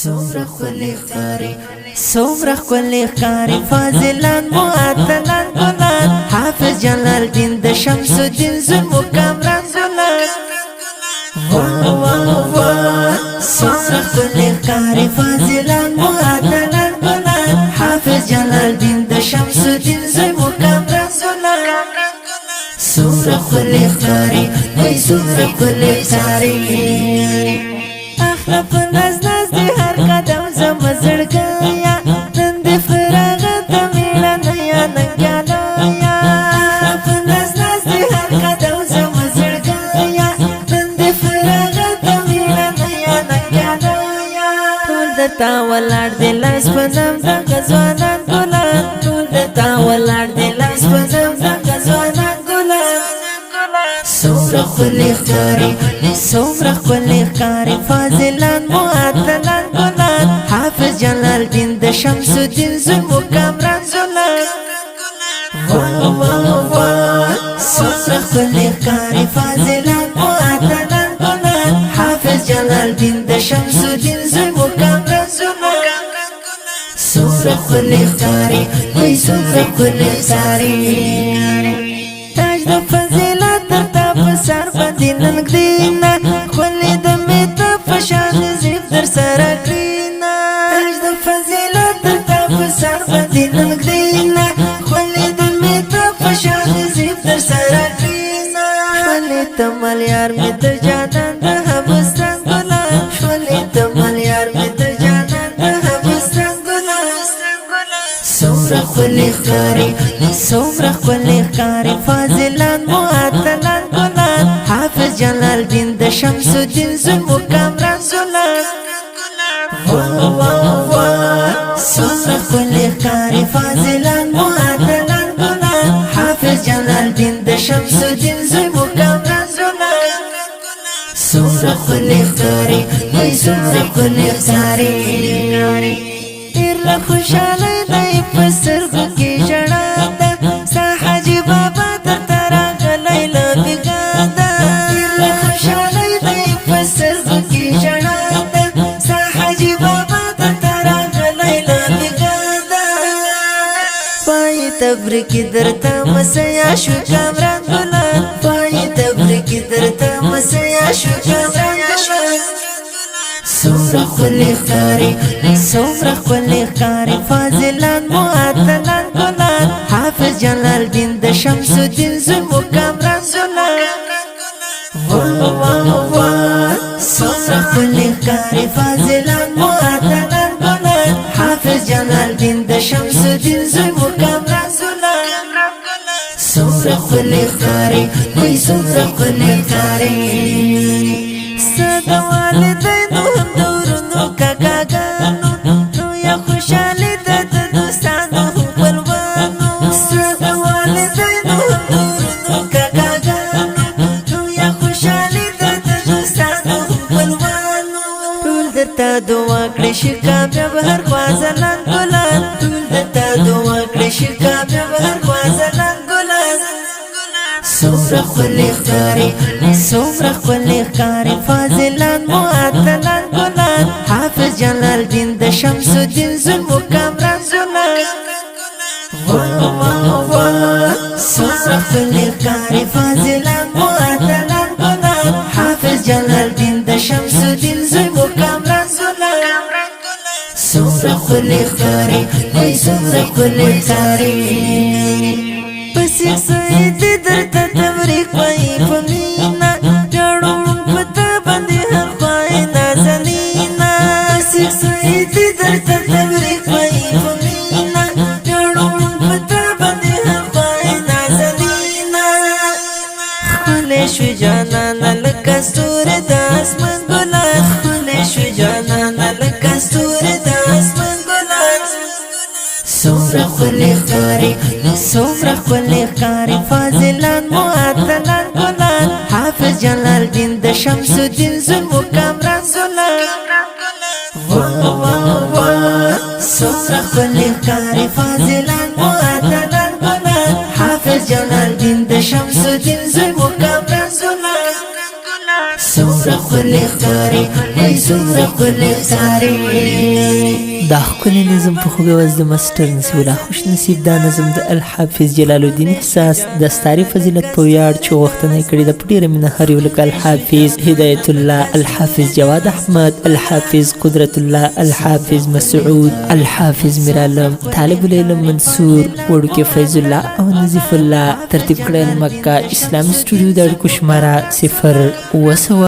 سمرا خلی خاری سمرا خلی خاری فاضلان معطلان گلان حافظ جلال الدین د شمس الدین ظلم کامران گلان وا وا وا سمرا خلی خاری فاضلان معطلان گلان حافظ جلال الدین د شمس الدین ظلم کامران گلان سمرا خلی خاری وای سمرا خلی خاری اخلاف ناز ناز دی هر قدم زم زړګیا نن دې فراغت میړه نیا ننګالا یا اخلاف ناز ناز دی هر قدم زم زړګیا نن دې فراغت میړه نیا ننګالا یا ټول د تا ولاړ دی لاس پنم د غزوانان ګلان ټول د تا ولاړ دی لاس پنم د غزوانان ګلان سمرا خلی خاری سمرا خلی خاری فاضلان معطلان گلان حافظ جلال الدین د شمس الدین ظلم کامران گلان وا وا وا سمرا خلی خاری فاضلان معطلان گلان حافظ جلال الدین د شمس الدین ظلم کامران گلان سمرا خلی خاری وای سمرا خلی خاری تاج د فضیلت سر باندې ننګ دینا خولې د میته فشان زیب در سره کړینا تاج د فضیلت ته په سر باندې ننګ دینا خولې د میته فشان زیب در سره کړینا خولې ته مل یار می د جانان د حبستان ګلان خولې ته مل یار می د جانان د حبستان ګلان سمرا خلی خاری سمرا خلی خاری فاضلان معطلان گلان حافظ جلال الدین د شمس الدین ظلم کامران گلان وا وا وا سمرا خلی خاری فاضلان معطلان گلان حافظ جلال الدین د شمس الدین ظلم کامران گلان سمرا خلی خاری وای سمرا خلی خاری لا خوشاله دی پسرغو کی جړا ده سا حاجی بابا در ترا غلی لبګا ده لا خوشاله دی پسرغو کی جړا ده سا حاجی بابا در ترا غلی لبګا ده پای تبریک درته مسیا شو کامران ګلان پای تبریک درته مسیا شو کامران ګلان سمرا خلی خاری سمرا خلی خاری فاضلان معطلان گلان حافظ جلال الدین د شمس الدین ظلم کامران گلان وا وا وا سمرا خلی خاری فاضلان معطلان گلان حافظ جلال الدین د شمس الدین ظلم کامران گلان سمرا خلی خاری وای سمرا خلی خاری صدا والدینو هم دورونو کاکاګانو نو یا خوشحالي د دوستانو خپلوانو صدا والدینو هم دورونو کاکاګانو نو یا خوشحالي د دوستانو خپلوانو ټول درته دعا کړې شي کامیاب هر خوا ځلان ګلان ټول درته دعا کړې شي کامیاب هر خوا ځلان ګلان سمرا خلی خاری سمرا خلی خاری فاضلان معطلان گلان حافظ جلال الدین د شمس الدین ظلم کامران گلان وا وا وا سمرا خلی خاری فاضلان معطلان گلان حافظ جلال الدین د شمس الدین ظلم کامران گلان سمرا خلی خاری وای سمرا خلی خاری پس سید درته تبریک وای پمینا جوړون پتا باندې هر پای نازنینا پس سید درته تبریک وای پمینا جوړون پتا باندې هر پای نازنینا خله شو جانان لکه ستور د اسمان ګلان خله شو جانان لکه ستور د اسمان ګلان سمرا خلی خاری سمرا خلی خاری فاضلان معطلان گلان حافظ جلال الدین د شمس الدین ظلم کامران گلان وا وا وا سمرا خلی خاری فاضلان معطلان گلان حافظ جلال الدین د شمس الدین ظلم کامران گلان سمرا خلی خاری وای سمرا خلی خاری دا ښکلی نظم په خوږه وز د ماسټر نصیب الله خوش نصیب دا نظم د الحافظ جلال الدین احساس د ستاري فضیلت په ویاړ چې غوښتنه یې کړې ده په ډېره مینه هر یو لکه الحافظ هدایت الله الحافظ جواد احمد الحافظ قدرت الله الحافظ مسعود الحافظ میرعالم طالب العلم منصور وړوکی فیض الله او نظیف الله ترتیب کړی مکه اسلامي سټوډیو د اړیکو شماره 0 اوه سوه